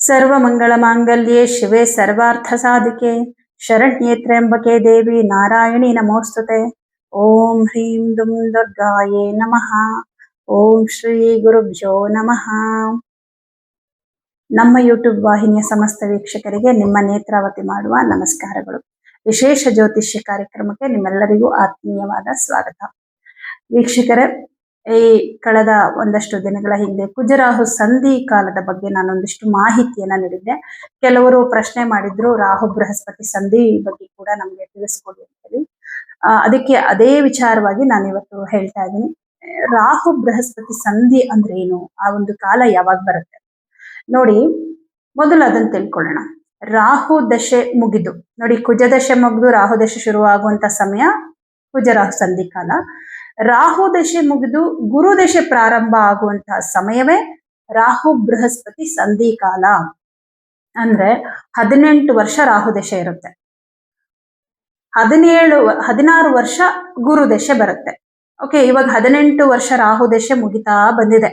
ಸರ್ವಮಂಗಳಮಾಂಗಲ್ಯೆ ಶಿವೆ ಸರ್ವಾರ್ಥಸಾಧಿಕೆ ಶರಣ್ಯೆ ತ್ರ್ಯಂಬಕೆ ದೇವಿ ನಾರಾಯಣಿ ನಮೋಸ್ತುತೆ. ಓಂ ಹ್ರೀಂ ದುಂ ದುರ್ಗಾಯೇ ನಮಃ. ಓಂ ಶ್ರೀ ಗುರುಭ್ಯೋ ನಮಃ. ನಮ್ಮ ಯೂಟ್ಯೂಬ್ ವಾಹಿನಿಯ ಸಮಸ್ತ ವೀಕ್ಷಕರಿಗೆ ನಿಮ್ಮ ನೇತ್ರಾವತಿ ಮಾಡುವ ನಮಸ್ಕಾರಗಳು. ವಿಶೇಷ ಜ್ಯೋತಿಷ್ಯ ಕಾರ್ಯಕ್ರಮಕ್ಕೆ ನಿಮ್ಮೆಲ್ಲರಿಗೂ ಆತ್ಮೀಯವಾದ ಸ್ವಾಗತ. ವೀಕ್ಷಕರೇ, ಈ ಕಳೆದ ಒಂದಷ್ಟು ದಿನಗಳ ಹಿಂದೆ ಕುಜರಾಹು ಸಂಧಿ ಕಾಲದ ಬಗ್ಗೆ ನಾನೊಂದಿಷ್ಟು ಮಾಹಿತಿಯನ್ನ ನೀಡಿದ್ದೆ. ಕೆಲವರು ಪ್ರಶ್ನೆ ಮಾಡಿದ್ರು, ರಾಹು ಬೃಹಸ್ಪತಿ ಸಂಧಿ ಬಗ್ಗೆ ಕೂಡ ನಮ್ಗೆ ತಿಳಿಸ್ಕೊಡಿ ಅಂತ ಹೇಳಿ. ಅದಕ್ಕೆ ಅದೇ ವಿಚಾರವಾಗಿ ನಾನು ಇವತ್ತು ಹೇಳ್ತಾ ಇದ್ದೀನಿ. ರಾಹು ಬೃಹಸ್ಪತಿ ಸಂಧಿ ಅಂದ್ರೆ ಏನು, ಆ ಒಂದು ಕಾಲ ಯಾವಾಗ ಬರುತ್ತೆ ನೋಡಿ. ಮೊದಲು ಅದನ್ನ ತಿಳ್ಕೊಳ್ಳೋಣ. ರಾಹು ದಶೆ ಮುಗಿದು ನೋಡಿ, ಕುಜ ದಶೆ ಮುಗಿದು ರಾಹು ದಶೆ ಶುರುವಾಗುವಂತ ಸಮಯ ಕುಜರಾಹು ಸಂಧಿ ಕಾಲ. ರಾಹು ದಶೆ ಮುಗಿದು ಗುರು ದಶೆ ಪ್ರಾರಂಭ ಆಗುವಂತಹ ಸಮಯವೇ ರಾಹು ಬೃಹಸ್ಪತಿ ಸಂಧಿ ಕಾಲ. ಅಂದ್ರೆ 18 ವರ್ಷ ರಾಹು ದಶೆ ಇರುತ್ತೆ, 16 ವರ್ಷ ಗುರು ದಶೆ ಬರುತ್ತೆ. ಓಕೆ, ಇವಾಗ 18 ವರ್ಷ ರಾಹು ದಶೆ ಮುಗಿತಾ ಬಂದಿದೆ.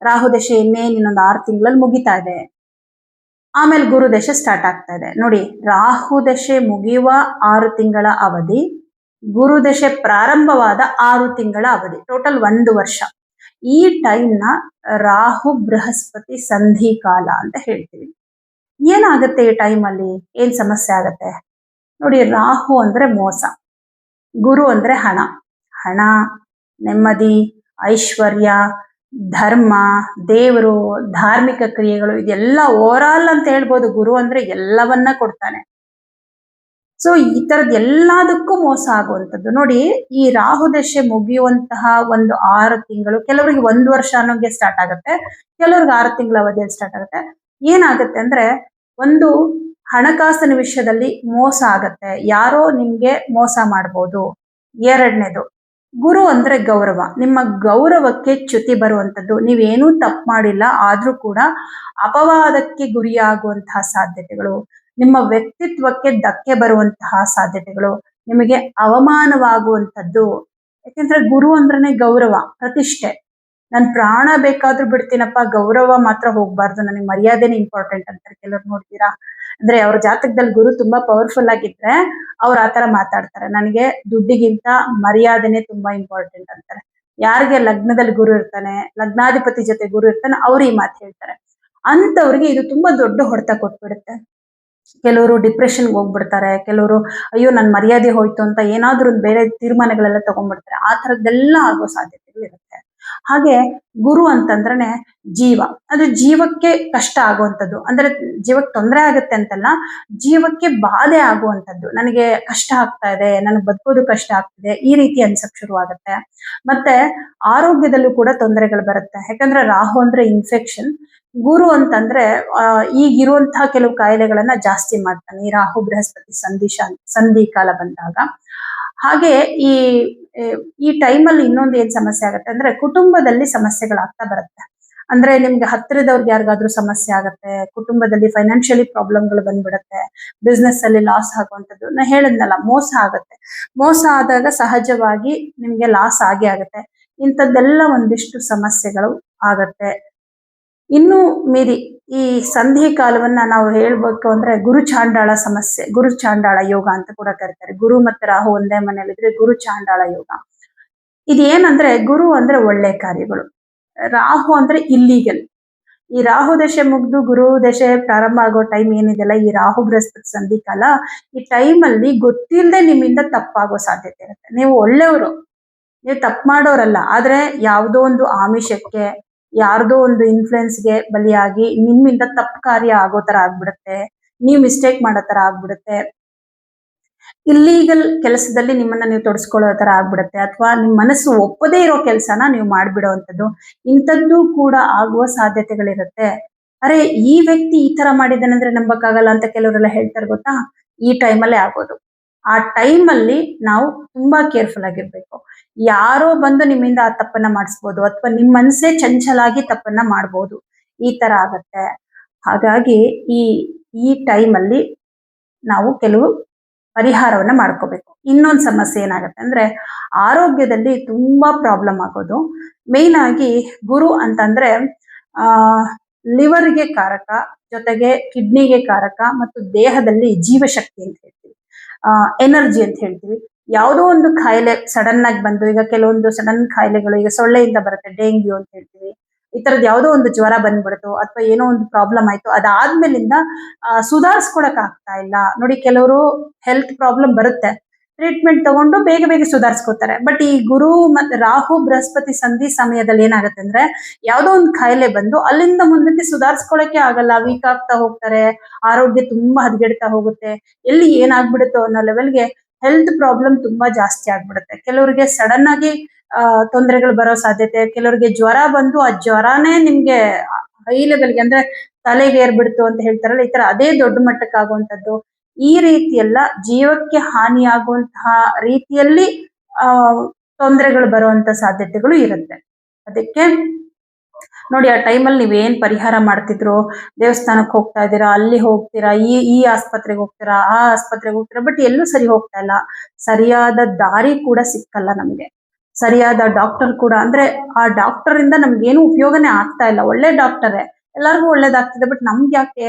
ರಾಹು ದಶೆ ಇನ್ನೊಂದು 6 ತಿಂಗಳಲ್ಲಿ ಮುಗಿತಾ ಇದೆ. ಆಮೇಲೆ ಗುರು ದಶೆ ಸ್ಟಾರ್ಟ್ ಆಗ್ತಾ ಇದೆ. ನೋಡಿ, ರಾಹು ದಶೆ ಮುಗಿಯುವ 6 ತಿಂಗಳ ಅವಧಿ, ಗುರು ದಶೆ ಪ್ರಾರಂಭವಾದ 6 ತಿಂಗಳ ಅವಧಿ, ಟೋಟಲ್ 1 ವರ್ಷ. ಈ ಟೈಮ್ನ ರಾಹು ಬೃಹಸ್ಪತಿ ಸಂಧಿ ಕಾಲ ಅಂತ ಹೇಳ್ತೀವಿ. ಏನಾಗುತ್ತೆ ಈ ಟೈಮಲ್ಲಿ, ಏನ್ ಸಮಸ್ಯೆ ಆಗತ್ತೆ ನೋಡಿ. ರಾಹು ಅಂದ್ರೆ ಮೋಸ, ಗುರು ಅಂದ್ರೆ ಹಣ, ನೆಮ್ಮದಿ, ಐಶ್ವರ್ಯ, ಧರ್ಮ, ದೇವರು, ಧಾರ್ಮಿಕ ಕ್ರಿಯೆಗಳು, ಇದೆಲ್ಲ ಓವರ್ ಆಲ್ ಅಂತ ಹೇಳ್ಬೋದು. ಗುರು ಅಂದ್ರೆ ಎಲ್ಲವನ್ನ ಕೊಡ್ತಾನೆ. ಸೊ ಈ ತರದ್ ಎಲ್ಲದಕ್ಕೂ ಮೋಸ ಆಗುವಂಥದ್ದು. ನೋಡಿ, ಈ ರಾಹು ದಶೆ ಮುಗಿಯುವಂತಹ ಒಂದು 6 ತಿಂಗಳು, ಕೆಲವರಿಗೆ 1 ವರ್ಷ ಅನ್ನೋಗೆ ಸ್ಟಾರ್ಟ್ ಆಗುತ್ತೆ, ಕೆಲವ್ರಿಗೆ 6 ತಿಂಗಳ ಅವಧಿಯಲ್ಲಿ ಸ್ಟಾರ್ಟ್ ಆಗುತ್ತೆ. ಏನಾಗುತ್ತೆ ಅಂದ್ರೆ, ಒಂದು ಹಣಕಾಸಿನ ವಿಷಯದಲ್ಲಿ ಮೋಸ ಆಗತ್ತೆ, ಯಾರೋ ನಿಮ್ಗೆ ಮೋಸ ಮಾಡ್ಬೋದು. ಎರಡನೇದು, ಗುರು ಅಂದ್ರೆ ಗೌರವ, ನಿಮ್ಮ ಗೌರವಕ್ಕೆ ಚ್ಯುತಿ ಬರುವಂಥದ್ದು. ನೀವೇನೂ ತಪ್ಪು ಮಾಡಿಲ್ಲ ಆದ್ರೂ ಕೂಡ ಅಪವಾದಕ್ಕೆ ಗುರಿಯಾಗುವಂತಹ ಸಾಧ್ಯತೆಗಳು, ನಿಮ್ಮ ವ್ಯಕ್ತಿತ್ವಕ್ಕೆ ಧಕ್ಕೆ ಬರುವಂತಹ ಸಾಧ್ಯತೆಗಳು, ನಿಮಗೆ ಅವಮಾನವಾಗುವಂಥದ್ದು. ಯಾಕೆಂದ್ರೆ ಗುರು ಅಂದ್ರೇನೆ ಗೌರವ, ಪ್ರತಿಷ್ಠೆ. ನನ್ ಪ್ರಾಣ ಬೇಕಾದ್ರೂ ಬಿಡ್ತೀನಪ್ಪ, ಗೌರವ ಮಾತ್ರ ಹೋಗ್ಬಾರ್ದು, ನನಗೆ ಮರ್ಯಾದೆನೇ ಇಂಪಾರ್ಟೆಂಟ್ ಅಂತಾರೆ ಕೆಲವ್ರು. ನೋಡ್ತೀರಾ, ಅಂದ್ರೆ ಅವ್ರ ಜಾತಕದಲ್ಲಿ ಗುರು ತುಂಬಾ ಪವರ್ಫುಲ್ ಆಗಿದ್ರೆ ಅವ್ರು ಆತರ ಮಾತಾಡ್ತಾರೆ. ನನಗೆ ದುಡ್ಡಿಗಿಂತ ಮರ್ಯಾದೆನೆ ತುಂಬಾ ಇಂಪಾರ್ಟೆಂಟ್ ಅಂತಾರೆ. ಯಾರಿಗೆ ಲಗ್ನದಲ್ಲಿ ಗುರು ಇರ್ತಾನೆ, ಲಗ್ನಾಧಿಪತಿ ಜೊತೆ ಗುರು ಇರ್ತಾನೆ, ಅವ್ರು ಈ ಮಾತು ಹೇಳ್ತಾರೆ. ಅಂತವ್ರಿಗೆ ಇದು ತುಂಬಾ ದೊಡ್ಡ ಹೊಡೆತ ಕೊಟ್ಬಿಡುತ್ತೆ. ಕೆಲವರು ಡಿಪ್ರೆಷನ್ಗೆ ಹೋಗ್ಬಿಡ್ತಾರೆ, ಕೆಲವರು ಅಯ್ಯೋ ನನ್ ಮರ್ಯಾದೆ ಹೋಯ್ತು ಅಂತ ಏನಾದ್ರೂ ಬೇರೆ ತೀರ್ಮಾನಗಳೆಲ್ಲ ತಗೊಂಡ್ಬಿಡ್ತಾರೆ. ಆ ತರದ್ದೆಲ್ಲ ಆಗೋ ಸಾಧ್ಯತೆಗಳು ಇರುತ್ತೆ. ಹಾಗೆ ಗುರು ಅಂತಂದ್ರೆ ಜೀವ, ಅದು ಜೀವಕ್ಕೆ ಕಷ್ಟ ಆಗುವಂಥದ್ದು. ಅಂದ್ರೆ ಜೀವಕ್ಕೆ ತೊಂದರೆ ಆಗುತ್ತೆ ಅಂತಲ್ಲ, ಜೀವಕ್ಕೆ ಬಾಧೆ ಆಗುವಂಥದ್ದು. ನನಗೆ ಕಷ್ಟ ಆಗ್ತಾ ಇದೆ, ನನಗೆ ಬದುಕೋದು ಕಷ್ಟ ಆಗ್ತಿದೆ, ಈ ರೀತಿ ಅನ್ಸಕ್ ಶುರು ಆಗುತ್ತೆ. ಮತ್ತೆ ಆರೋಗ್ಯದಲ್ಲೂ ಕೂಡ ತೊಂದರೆಗಳು ಬರುತ್ತೆ. ಯಾಕಂದ್ರೆ ರಾಹು ಅಂದ್ರೆ ಇನ್ಫೆಕ್ಷನ್, ಗುರು ಅಂತಂದ್ರೆ ಈಗಿರುವಂತಹ ಕೆಲವು ಕಾಯಿಲೆಗಳನ್ನ ಜಾಸ್ತಿ ಮಾಡ್ತಾನೆ ಈ ರಾಹು ಬೃಹಸ್ಪತಿ ಸಂಧಿ ಕಾಲ ಬಂದಾಗ. ಹಾಗೆ ಈ ಟೈಮಲ್ಲಿ ಇನ್ನೊಂದು ಏನ್ ಸಮಸ್ಯೆ ಆಗುತ್ತೆ ಅಂದ್ರೆ, ಕುಟುಂಬದಲ್ಲಿ ಸಮಸ್ಯೆಗಳಾಗ್ತಾ ಬರುತ್ತೆ. ಅಂದ್ರೆ ನಿಮ್ಗೆ ಹತ್ತಿರದವ್ರಿಗೆ ಯಾರಿಗಾದ್ರೂ ಸಮಸ್ಯೆ ಆಗತ್ತೆ, ಕುಟುಂಬದಲ್ಲಿ ಫೈನಾನ್ಷಿಯಲಿ ಪ್ರಾಬ್ಲಮ್ಗಳು ಬಂದ್ಬಿಡತ್ತೆ, ಬಿಸ್ನೆಸ್ ಅಲ್ಲಿ ಲಾಸ್ ಆಗುವಂಥದ್ದು. ನಾ ಹೇಳದ್ನಲ್ಲ, ಮೋಸ ಆಗತ್ತೆ. ಮೋಸ ಆದಾಗ ಸಹಜವಾಗಿ ನಿಮ್ಗೆ ಲಾಸ್ ಆಗೇ ಆಗತ್ತೆ. ಇಂಥದ್ದೆಲ್ಲ ಒಂದಿಷ್ಟು ಸಮಸ್ಯೆಗಳು ಆಗತ್ತೆ. ಇನ್ನು ಮೀರಿ ಈ ಸಂಧಿ ಕಾಲವನ್ನ ನಾವು ಹೇಳ್ಬೇಕು ಅಂದ್ರೆ ಗುರು ಚಾಂಡಾಳ ಸಮಸ್ಯೆ, ಗುರು ಚಾಂಡಾಳ ಯೋಗ ಅಂತ ಕೂಡ ಕರೀತಾರೆ. ಗುರು ಮತ್ತೆ ರಾಹು ಒಂದೇ ಮನೆಯಲ್ಲಿದ್ರೆ ಗುರು ಚಾಂಡಾಳ ಯೋಗ. ಇದೇನಂದ್ರೆ, ಗುರು ಅಂದ್ರೆ ಒಳ್ಳೆ ಕಾರ್ಯಗಳು, ರಾಹು ಅಂದ್ರೆ ಇಲ್ಲೀಗಲ್. ಈ ರಾಹು ದಶೆ ಮುಗ್ದು ಗುರು ದಶೆ ಪ್ರಾರಂಭ ಆಗೋ ಟೈಮ್ ಏನಿದೆಲ್ಲ, ಈ ರಾಹು ಬೃಹಸ್ಪತಿ ಸಂಧಿ ಕಾಲ, ಈ ಟೈಮಲ್ಲಿ ಗೊತ್ತಿಲ್ಲದೆ ನಿಮ್ಮಿಂದ ತಪ್ಪಾಗೋ ಸಾಧ್ಯತೆ ಇರುತ್ತೆ. ನೀವು ಒಳ್ಳೆಯವರು, ನೀವು ತಪ್ಪು ಮಾಡೋರಲ್ಲ, ಆದ್ರೆ ಯಾವುದೋ ಒಂದು ಆಮಿಷಕ್ಕೆ, ಯಾರ್ದೋ ಒಂದು ಇನ್ಫ್ಲುಯೆನ್ಸ್ಗೆ ಬಲಿಯಾಗಿ ನಿಮ್ಮಿಂದ ತಪ್ಪು ಕಾರ್ಯ ಆಗೋ ತರ ಆಗ್ಬಿಡುತ್ತೆ, ನೀವು ಮಿಸ್ಟೇಕ್ ಮಾಡೋ ತರ ಆಗ್ಬಿಡುತ್ತೆ, ಇಲ್ಲೀಗಲ್ ಕೆಲಸದಲ್ಲಿ ನಿಮ್ಮನ್ನ ನೀವು ತೊಡಸ್ಕೊಳ್ಳೋ ತರ ಆಗ್ಬಿಡುತ್ತೆ, ಅಥವಾ ನಿಮ್ ಮನಸ್ಸು ಒಪ್ಪದೇ ಇರೋ ಕೆಲಸನ ನೀವು ಮಾಡ್ಬಿಡೋವಂಥದ್ದು. ಇಂಥದ್ದು ಕೂಡ ಆಗುವ ಸಾಧ್ಯತೆಗಳಿರುತ್ತೆ. ಅರೆ, ಈ ವ್ಯಕ್ತಿ ಈ ತರ ಮಾಡಿದಾನಂದ್ರೆ ನಂಬಕ್ಕಾಗಲ್ಲ ಅಂತ ಕೆಲವರೆಲ್ಲ ಹೇಳ್ತಾರೆ, ಗೊತ್ತಾ? ಈ ಟೈಮಲ್ಲೇ ಆಗೋದು. ಆ ಟೈಮಲ್ಲಿ ನಾವು ತುಂಬಾ ಕೇರ್ಫುಲ್ ಆಗಿರ್ಬೇಕು. ಯಾರೋ ಬಂದು ನಿಮ್ಮಿಂದ ಆ ತಪ್ಪನ್ನ ಮಾಡಿಸ್ಬೋದು, ಅಥವಾ ನಿಮ್ ಮನಸ್ಸೇ ಚಂಚಲಾಗಿ ತಪ್ಪನ್ನ ಮಾಡ್ಬೋದು, ಈ ತರ ಆಗತ್ತೆ. ಹಾಗಾಗಿ ಈ ಟೈಮಲ್ಲಿ ನಾವು ಕೆಲವು ಪರಿಹಾರವನ್ನ ಮಾಡ್ಕೋಬೇಕು. ಇನ್ನೊಂದು ಸಮಸ್ಯೆ ಏನಾಗುತ್ತೆ ಅಂದ್ರೆ, ಆರೋಗ್ಯದಲ್ಲಿ ತುಂಬಾ ಪ್ರಾಬ್ಲಮ್ ಆಗೋದು. ಮೇನ್ ಆಗಿ ಗುರು ಅಂತಂದ್ರೆ ಲಿವರ್ಗೆ ಕಾರಕ, ಜೊತೆಗೆ ಕಿಡ್ನಿಗೆ ಕಾರಕ ಮತ್ತು ದೇಹದಲ್ಲಿ ಜೀವಶಕ್ತಿ ಅಂತ ಹೇಳ್ತೀವಿ, ಎನರ್ಜಿ ಅಂತ ಹೇಳ್ತೀವಿ. ಯಾವುದೋ ಒಂದು ಕಾಯಿಲೆ ಸಡನ್ ಆಗಿ ಬಂದು, ಈಗ ಕೆಲವೊಂದು ಸಡನ್ ಕಾಯಿಲೆಗಳು ಈಗ ಸೊಳ್ಳೆಯಿಂದ ಬರುತ್ತೆ, ಡೆಂಗ್ಯೂ ಅಂತ ಹೇಳ್ತೀವಿ. ಈ ತರದ್ ಯಾವುದೋ ಒಂದು ಜ್ವರ ಬಂದ್ಬಿಡ್ತು ಅಥವಾ ಏನೋ ಒಂದು ಪ್ರಾಬ್ಲಮ್ ಆಯ್ತು, ಅದಾದ್ಮೇಲಿಂದ ಸುಧಾರಿಸ್ಕೊಳಕ್ ಆಗ್ತಾ ಇಲ್ಲ ನೋಡಿ. ಕೆಲವರು ಹೆಲ್ತ್ ಪ್ರಾಬ್ಲಮ್ ಬರುತ್ತೆ, ಟ್ರೀಟ್ಮೆಂಟ್ ತಗೊಂಡು ಬೇಗ ಬೇಗ ಸುಧಾರಿಸ್ಕೋತಾರೆ. ಬಟ್ ಈ ಗುರು ಮತ್ತೆ ರಾಹು ಬೃಹಸ್ಪತಿ ಸಂಧಿ ಸಮಯದಲ್ಲಿ ಏನಾಗುತ್ತೆ ಅಂದ್ರೆ, ಯಾವ್ದೋ ಒಂದು ಕಾಯಿಲೆ ಬಂದು ಅಲ್ಲಿಂದ ಮುಂದಕ್ಕೆ ಸುಧಾರಿಸ್ಕೊಳಕ್ಕೆ ಆಗಲ್ಲ, ವೀಕ್ ಆಗ್ತಾ ಹೋಗ್ತಾರೆ, ಆರೋಗ್ಯ ತುಂಬಾ ಹದಗೆಡ್ತಾ ಹೋಗುತ್ತೆ, ಎಲ್ಲಿ ಏನಾಗ್ಬಿಡುತ್ತೋ ಅನ್ನೋ ಲೆವೆಲ್ಗೆ ಹೆಲ್ತ್ ಪ್ರಾಬ್ಲಮ್ ತುಂಬಾ ಜಾಸ್ತಿ ಆಗ್ಬಿಡುತ್ತೆ. ಕೆಲವರಿಗೆ ಸಡನ್ ಆಗಿ ತೊಂದರೆಗಳು ಬರೋ ಸಾಧ್ಯತೆ, ಕೆಲವರಿಗೆ ಜ್ವರ ಬಂದು ಆ ಜ್ವರನೇ ನಿಮ್ಗೆ ಹೈ ಲೆವೆಲ್ಗೆ ಅಂದ್ರೆ ತಲೆಗೆ ಏರ್ಬಿಡ್ತು ಅಂತ ಹೇಳ್ತಾರಲ್ಲ, ಈ ತರ ಅದೇ ದೊಡ್ಡ ಮಟ್ಟಕ್ಕೆ ಆಗುವಂತದ್ದು. ಈ ರೀತಿ ಎಲ್ಲ ಜೀವಕ್ಕೆ ಹಾನಿಯಾಗುವಂತಹ ರೀತಿಯಲ್ಲಿ ಆ ತೊಂದರೆಗಳು ಬರುವಂತ ಸಾಧ್ಯತೆಗಳು ಇರುತ್ತೆ. ಅದಕ್ಕೆ ನೋಡಿ, ಆ ಟೈಮಲ್ಲಿ ನೀವೇನ್ ಪರಿಹಾರ ಮಾಡ್ತಿದ್ರು, ದೇವಸ್ಥಾನಕ್ಕೆ ಹೋಗ್ತಾ ಇದ್ದೀರಾ, ಅಲ್ಲಿ ಹೋಗ್ತೀರಾ, ಈ ಆಸ್ಪತ್ರೆಗೆ ಹೋಗ್ತೀರಾ, ಆ ಆಸ್ಪತ್ರೆಗೆ ಹೋಗ್ತೀರಾ, ಬಟ್ ಎಲ್ಲೂ ಸರಿ ಹೋಗ್ತಾ ಇಲ್ಲ. ಸರಿಯಾದ ದಾರಿ ಕೂಡ ಸಿಕ್ಕಲ್ಲ ನಮ್ಗೆ, ಸರಿಯಾದ ಡಾಕ್ಟರ್ ಕೂಡ ಅಂದ್ರೆ ಆ ಡಾಕ್ಟರ್ ಇಂದ ನಮ್ಗೇನು ಉಪಯೋಗನೇ ಆಗ್ತಾ ಇಲ್ಲ. ಒಳ್ಳೆ ಡಾಕ್ಟರೇ, ಎಲ್ಲರಿಗೂ ಒಳ್ಳೇದಾಗ್ತಿದೆ, ಬಟ್ ನಮ್ಗೆ ಯಾಕೆ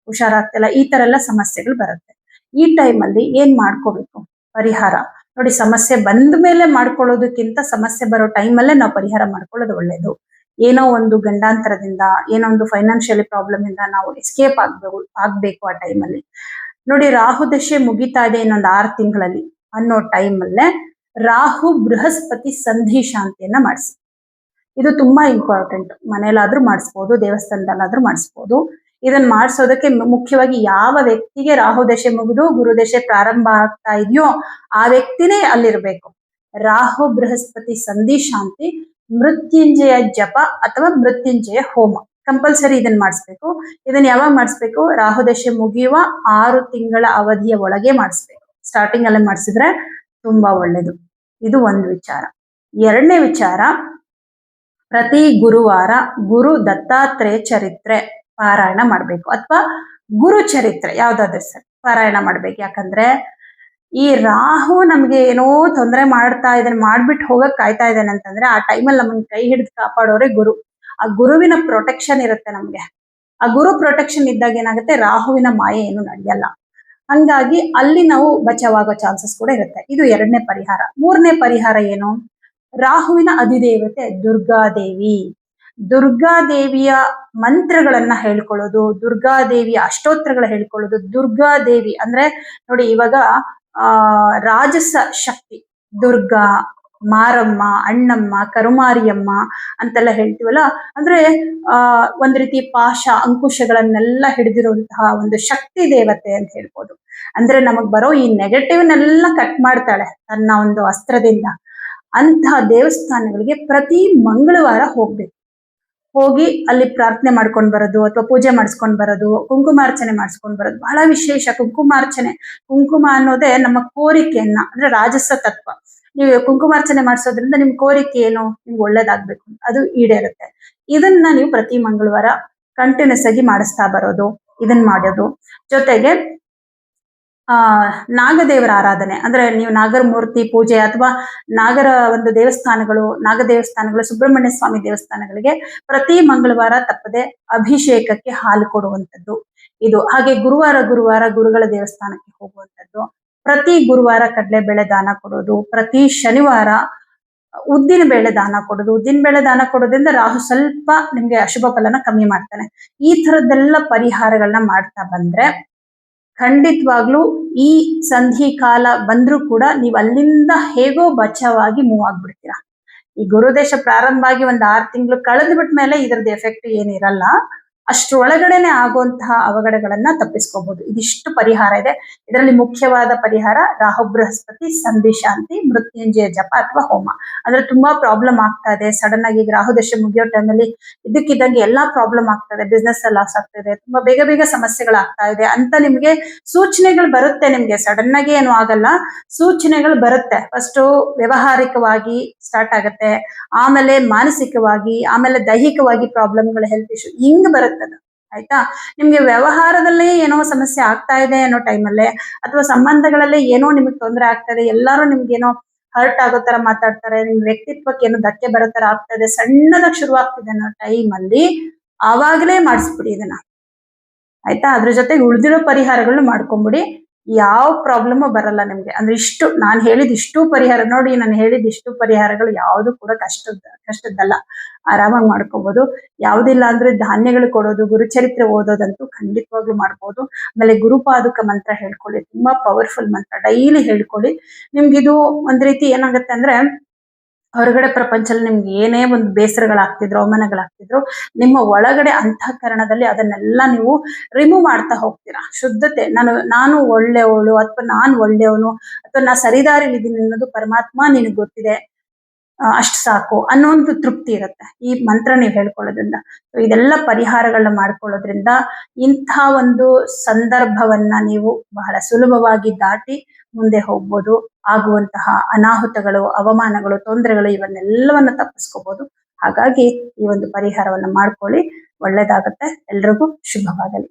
ಹುಷಾರಾಗ್ತಿಲ್ಲ, ಈ ತರ ಎಲ್ಲ ಸಮಸ್ಯೆಗಳು ಬರುತ್ತೆ. ಈ ಟೈಮಲ್ಲಿ ಏನ್ ಮಾಡ್ಕೋಬೇಕು ಪರಿಹಾರ ನೋಡಿ, ಸಮಸ್ಯೆ ಬಂದ ಮೇಲೆ ಮಾಡ್ಕೊಳ್ಳೋದಕ್ಕಿಂತ ಸಮಸ್ಯೆ ಬರೋ ಟೈಮಲ್ಲೇ ನಾವು ಪರಿಹಾರ ಮಾಡ್ಕೊಳ್ಳೋದು ಒಳ್ಳೇದು. ಏನೋ ಒಂದು ಗಂಡಾಂತರದಿಂದ, ಏನೋ ಒಂದು ಫೈನಾನ್ಷಿಯಲಿ ಪ್ರಾಬ್ಲಮ್ ಇಂದ ನಾವು ಎಸ್ಕೇಪ್ ಆಗ್ಬೇಕು ಆ ಟೈಮಲ್ಲಿ. ನೋಡಿ, ರಾಹು ದಶೆ ಮುಗಿತಾ ಇದೆ ಇನ್ನೊಂದು 6 ತಿಂಗಳಲ್ಲಿ ಅನ್ನೋ ಟೈಮಲ್ಲೇ ರಾಹು ಬೃಹಸ್ಪತಿ ಸಂಧಿ ಶಾಂತಿಯನ್ನ ಮಾಡಿಸಿ. ಇದು ತುಂಬಾ ಇಂಪಾರ್ಟೆಂಟ್. ಮನೇಲಾದ್ರೂ ಮಾಡಿಸ್ಬೋದು, ದೇವಸ್ಥಾನದಲ್ಲಾದ್ರೂ ಮಾಡಿಸ್ಬೋದು. ಇದನ್ನ ಮಾಡಿಸೋದಕ್ಕೆ ಮುಖ್ಯವಾಗಿ ಯಾವ ವ್ಯಕ್ತಿಗೆ ರಾಹು ದಶೆ ಮುಗಿದು ಗುರುದಶೆ ಪ್ರಾರಂಭ ಆಗ್ತಾ ಇದೆಯೋ ಆ ವ್ಯಕ್ತಿನೇ ಅಲ್ಲಿರ್ಬೇಕು. ರಾಹು ಬೃಹಸ್ಪತಿ ಸಂಧಿ ಶಾಂತಿ, ಮೃತ್ಯುಂಜಯ ಜಪ ಅಥವಾ ಮೃತ್ಯುಂಜಯ ಹೋಮ ಕಂಪಲ್ಸರಿ ಇದನ್ನ ಮಾಡಿಸ್ಬೇಕು. ಇದನ್ನ ಯಾವಾಗ ಮಾಡಿಸ್ಬೇಕು? ರಾಹುದಶೆ ಮುಗಿಯುವ 6 ತಿಂಗಳ ಅವಧಿಯ ಒಳಗೆ ಮಾಡಿಸ್ಬೇಕು. ಸ್ಟಾರ್ಟಿಂಗ್ ಅಲ್ಲೇ ಮಾಡಿಸಿದ್ರೆ ತುಂಬಾ ಒಳ್ಳೇದು. ಇದು ಒಂದು ವಿಚಾರ. ಎರಡನೇ ವಿಚಾರ, ಪ್ರತಿ ಗುರುವಾರ ಗುರು ದತ್ತಾತ್ರೇಯ ಚರಿತ್ರೆ ಪಾರಾಯಣ ಮಾಡ್ಬೇಕು, ಅಥವಾ ಗುರು ಚರಿತ್ರೆ ಯಾವ್ದಾದ್ರು ಸರ್ ಪಾರಾಯಣ ಮಾಡ್ಬೇಕು. ಯಾಕಂದ್ರೆ ಈ ರಾಹು ನಮ್ಗೆ ಏನೋ ತೊಂದರೆ ಮಾಡ್ತಾ ಇದ್ದಾನೆ, ಮಾಡ್ಬಿಟ್ಟು ಹೋಗಕ್ ಕಾಯ್ತಾ ಇದ್ದಾನೆ ಅಂತಂದ್ರೆ ಆ ಟೈಮಲ್ಲಿ ನಮ್ಮನ್ನ ಕೈ ಹಿಡಿದು ಕಾಪಾಡೋರೆ ಗುರು. ಆ ಗುರುವಿನ ಪ್ರೊಟೆಕ್ಷನ್ ಇರುತ್ತೆ ನಮ್ಗೆ. ಆ ಗುರು ಪ್ರೊಟೆಕ್ಷನ್ ಇದ್ದಾಗ ಏನಾಗುತ್ತೆ, ರಾಹುವಿನ ಮಾಯೆ ಏನು ನಡೆಯಲ್ಲ. ಹಂಗಾಗಿ ಅಲ್ಲಿ ನಾವು ಬಚಾವಾಗೋ ಚಾನ್ಸಸ್ ಕೂಡ ಇರುತ್ತೆ. ಇದು ಎರಡನೇ ಪರಿಹಾರ. ಮೂರನೇ ಪರಿಹಾರ ಏನು? ರಾಹುವಿನ ಅಧಿದೇವತೆ ದುರ್ಗಾದೇವಿ. ದುರ್ಗಾದೇವಿಯ ಮಂತ್ರಗಳನ್ನ ಹೇಳ್ಕೊಳ್ಳೋದು, ದುರ್ಗಾದೇವಿಯ ಅಷ್ಟೋತ್ರಗಳ ಹೇಳ್ಕೊಳ್ಳೋದು. ದುರ್ಗಾದೇವಿ ಅಂದ್ರೆ ನೋಡಿ, ಇವಾಗ ರಾಜಸ ಶಕ್ತಿ ದುರ್ಗಾ, ಮಾರಮ್ಮ, ಅಣ್ಣಮ್ಮ, ಕರುಮಾರಿಯಮ್ಮ ಅಂತೆಲ್ಲ ಹೇಳ್ತೀವಲ್ಲ, ಅಂದ್ರೆ ಒಂದ್ ರೀತಿ ಪಾಶ ಅಂಕುಶಗಳನ್ನೆಲ್ಲ ಹಿಡಿದಿರುವಂತಹ ಒಂದು ಶಕ್ತಿ ದೇವತೆ ಅಂತ ಹೇಳ್ಬೋದು. ಅಂದ್ರೆ ನಮಗ್ ಬರೋ ಈ ನೆಗೆಟಿವ್ನೆಲ್ಲ ಕಟ್ ಮಾಡ್ತಾಳೆ ತನ್ನ ಒಂದು ಅಸ್ತ್ರದಿಂದ. ಅಂತಹ ದೇವಸ್ಥಾನಗಳಿಗೆ ಪ್ರತಿ ಮಂಗಳವಾರ ಹೋಗ್ಬೇಕು. ಹೋಗಿ ಅಲ್ಲಿ ಪ್ರಾರ್ಥನೆ ಮಾಡ್ಕೊಂಡ್ ಬರೋದು, ಅಥವಾ ಪೂಜೆ ಮಾಡಿಸ್ಕೊಂಡ್ ಬರೋದು, ಕುಂಕುಮಾರ್ಚನೆ ಮಾಡಿಸ್ಕೊಂಡ್ ಬರೋದು ಬಹಳ ವಿಶೇಷ. ಕುಂಕುಮಾರ್ಚನೆ, ಕುಂಕುಮ ಅನ್ನೋದೇ ನಮ್ಮ ಕೋರಿಕೆಯನ್ನ, ಅಂದ್ರೆ ರಾಜಸ ತತ್ವ. ನೀವು ಕುಂಕುಮಾರ್ಚನೆ ಮಾಡಿಸೋದ್ರಿಂದ ನಿಮ್ ಕೋರಿಕೆ ಏನು, ನಿಮ್ಗೆ ಒಳ್ಳೇದಾಗ್ಬೇಕು, ಅದು ಈಡೇರುತ್ತೆ. ಇದನ್ನ ನೀವು ಪ್ರತಿ ಮಂಗಳವಾರ ಕಂಟಿನ್ಯೂಸ್ ಆಗಿ ಮಾಡಿಸ್ತಾ ಬರೋದು, ಇದನ್ನ ಮಾಡೋದು. ಜೊತೆಗೆ ನಾಗದೇವರ ಆರಾಧನೆ, ಅಂದ್ರೆ ನೀವು ನಾಗರ ಮೂರ್ತಿ ಪೂಜೆ ಅಥವಾ ನಾಗರ ಒಂದು ದೇವಸ್ಥಾನಗಳು, ನಾಗ ದೇವಸ್ಥಾನಗಳು, ಸುಬ್ರಹ್ಮಣ್ಯ ಸ್ವಾಮಿ ದೇವಸ್ಥಾನಗಳಿಗೆ ಪ್ರತಿ ಮಂಗಳವಾರ ತಪ್ಪದೆ ಅಭಿಷೇಕಕ್ಕೆ ಹಾಲು ಕೊಡುವಂಥದ್ದು ಇದು. ಹಾಗೆ ಗುರುವಾರ ಗುರುಗಳ ದೇವಸ್ಥಾನಕ್ಕೆ ಹೋಗುವಂಥದ್ದು, ಪ್ರತಿ ಗುರುವಾರ ಕಡಲೆಬೇಳೆ ದಾನ ಕೊಡೋದು, ಪ್ರತಿ ಶನಿವಾರ ಉದ್ದಿನ ಬೇಳೆ ದಾನ ಕೊಡೋದು. ಉದ್ದಿನ ಬೇಳೆ ದಾನ ಕೊಡೋದ್ರಿಂದ ರಾಹು ಸ್ವಲ್ಪ ನಿಮ್ಗೆ ಅಶುಭ ಫಲನ ಕಮ್ಮಿ ಮಾಡ್ತಾನೆ. ಈ ತರದ್ದೆಲ್ಲ ಪರಿಹಾರಗಳನ್ನ ಮಾಡ್ತಾ ಬಂದ್ರೆ ಖಂಡಿತವಾಗ್ಲೂ ಈ ಸಂಧಿ ಕಾಲ ಬಂದ್ರೂ ಕೂಡ ನೀವು ಅಲ್ಲಿಂದ ಹೇಗೋ ಬಚಾವಾಗಿ ಮೂವ್ ಆಗ್ಬಿಡ್ತೀರಾ. ಈ ಗುರುದೇಶ ಪ್ರಾರಂಭ ಆಗಿ ಒಂದು 6 ತಿಂಗಳು ಕಳೆದು ಬಿಟ್ಟ ಮೇಲೆ ಇದ್ರದ್ದು ಎಫೆಕ್ಟ್ ಏನಿರಲ್ಲ. ಅಷ್ಟರೊಳಗಡೆನೆ ಆಗುವಂತಹ ಅವಘಡಗಳನ್ನ ತಪ್ಪಿಸ್ಕೋಬಹುದು. ಇದಿಷ್ಟು ಪರಿಹಾರ ಇದೆ. ಇದರಲ್ಲಿ ಮುಖ್ಯವಾದ ಪರಿಹಾರ ರಾಹು ಬೃಹಸ್ಪತಿ ಸಂಧಿ ಶಾಂತಿ, ಮೃತ್ಯುಂಜಯ ಜಪ ಅಥವಾ ಹೋಮ. ಅಂದ್ರೆ ತುಂಬಾ ಪ್ರಾಬ್ಲಮ್ ಆಗ್ತಾ ಇದೆ ಸಡನ್ ಆಗಿ ರಾಹುದಶೆ ಮುಗಿಯೋ ಟೈಮಲ್ಲಿ, ಇದಕ್ಕಿದ್ದಂಗೆ ಎಲ್ಲಾ ಪ್ರಾಬ್ಲಮ್ ಆಗ್ತದೆ, ಬಿಸ್ನೆಸ್ ಲಾಸ್ ಆಗ್ತಿದೆ, ತುಂಬಾ ಬೇಗ ಬೇಗ ಸಮಸ್ಯೆಗಳಾಗ್ತಾ ಇದೆ ಅಂತ ನಿಮ್ಗೆ ಸೂಚನೆಗಳು ಬರುತ್ತೆ. ನಿಮ್ಗೆ ಸಡನ್ ಆಗಿ ಏನು ಆಗಲ್ಲ, ಸೂಚನೆಗಳು ಬರುತ್ತೆ. ಫಸ್ಟ್ ವ್ಯವಹಾರಿಕವಾಗಿ ಸ್ಟಾರ್ಟ್ ಆಗುತ್ತೆ, ಆಮೇಲೆ ಮಾನಸಿಕವಾಗಿ, ಆಮೇಲೆ ದೈಹಿಕವಾಗಿ ಪ್ರಾಬ್ಲಮ್ಗಳು, ಹೆಲ್ತ್ ಇಶ್ಯೂ ಹಿಂಗ್ ಬರುತ್ತೆ. ಆಯ್ತಾ? ನಿಮ್ಗೆ ವ್ಯವಹಾರದಲ್ಲೇ ಏನೋ ಸಮಸ್ಯೆ ಆಗ್ತಾ ಇದೆ ಅನ್ನೋ ಟೈಮಲ್ಲೇ, ಅಥವಾ ಸಂಬಂಧಗಳಲ್ಲೇ ಏನೋ ನಿಮ್ಗೆ ತೊಂದರೆ ಆಗ್ತದೆ, ಎಲ್ಲರೂ ನಿಮ್ಗೇನೋ ಹರ್ಟ್ ಆಗೋ ತರ ಮಾತಾಡ್ತಾರೆ, ನಿಮ್ ವ್ಯಕ್ತಿತ್ವಕ್ಕೆ ಏನೋ ಧಕ್ಕೆ ಬರೋ ತರ ಆಗ್ತದೆ, ಸಣ್ಣದಾಗಿ ಶುರು ಆಗ್ತಿದೆ ಅನ್ನೋ ಟೈಮಲ್ಲಿ ಆವಾಗಲೇ ಮಾಡಿಸ್ಬಿಡಿ ಇದನ್ನ. ಆಯ್ತಾ. ಅದ್ರ ಜೊತೆಗೆ ಉಳಿದಿರೋ ಪರಿಹಾರಗಳನ್ನ ಮಾಡ್ಕೊಂಬಿಡಿ. ಯಾವ ಪ್ರಾಬ್ಲಮ್ ಬರಲ್ಲ ನಿಮ್ಗೆ. ಅಂದ್ರೆ ಇಷ್ಟು ನಾನು ಹೇಳಿದ ಇಷ್ಟು ಪರಿಹಾರ ನೋಡಿ, ನಾನು ಹೇಳಿದ ಇಷ್ಟು ಪರಿಹಾರಗಳು ಯಾವುದು ಕೂಡ ಕಷ್ಟದ್ದಲ್ಲ. ಆರಾಮಾಗಿ ಮಾಡ್ಕೋಬಹುದು. ಯಾವುದಿಲ್ಲ ಅಂದ್ರೆ ಧಾನ್ಯಗಳು ಕೊಡೋದು, ಗುರುಚರಿತ್ರೆ ಓದೋದಂತೂ ಖಂಡಿತವಾಗ್ಲೂ ಮಾಡ್ಬೋದು. ಆಮೇಲೆ ಗುರುಪಾದುಕ ಮಂತ್ರ ಹೇಳ್ಕೊಳ್ಳಿ, ತುಂಬಾ ಪವರ್ಫುಲ್ ಮಂತ್ರ, ಡೈಲಿ ಹೇಳ್ಕೊಳ್ಳಿ. ನಿಮ್ಗಿದು ಒಂದ್ ರೀತಿ ಏನಾಗುತ್ತೆ ಅಂದ್ರೆ ಹೊರಗಡೆ ಪ್ರಪಂಚದಲ್ಲಿ ನಿಮ್ಗೆ ಏನೇ ಒಂದು ಬೇಸರಗಳಾಗ್ತಿದ್ರು, ಅವಮಾನಗಳಾಗ್ತಿದ್ರು, ನಿಮ್ಮ ಒಳಗಡೆ ಅಂತಃಕರಣದಲ್ಲಿ ಅದನ್ನೆಲ್ಲ ನೀವು ರಿಮೂವ್ ಮಾಡ್ತಾ ಹೋಗ್ತೀರಾ. ಶುದ್ಧತೆ, ನಾನು ಒಳ್ಳೆಯವಳು ಅಥವಾ ನಾನು ಒಳ್ಳೆಯವನು ಅಥವಾ ನಾ ಸರಿದಾರಿಲಿದ್ದೀನಿ ಅನ್ನೋದು ಪರಮಾತ್ಮ ನಿನಗೆ ಗೊತ್ತಿದೆ, ಅಷ್ಟು ಸಾಕು ಅನ್ನೋ ಒಂದು ತೃಪ್ತಿ ಇರುತ್ತೆ ಈ ಮಂತ್ರ ನೀವು ಹೇಳ್ಕೊಳ್ಳೋದ್ರಿಂದ. ಇದೆಲ್ಲ ಪರಿಹಾರಗಳನ್ನ ಮಾಡ್ಕೊಳ್ಳೋದ್ರಿಂದ ಇಂಥ ಒಂದು ಸಂದರ್ಭವನ್ನ ನೀವು ಬಹಳ ಸುಲಭವಾಗಿ ದಾಟಿ ಮುಂದೆ ಹೋಗ್ಬೋದು. ಆಗುವಂತಹ ಅನಾಹುತಗಳು, ಅವಮಾನಗಳು, ತೊಂದರೆಗಳು ಇವನ್ನೆಲ್ಲವನ್ನ ತಪ್ಪಿಸ್ಕೋಬಹುದು. ಹಾಗಾಗಿ ಈ ಒಂದು ಪರಿಹಾರವನ್ನ ಮಾಡ್ಕೊಳ್ಳಿ, ಒಳ್ಳೇದಾಗತ್ತೆ. ಎಲ್ರಿಗೂ ಶುಭವಾಗಲಿ.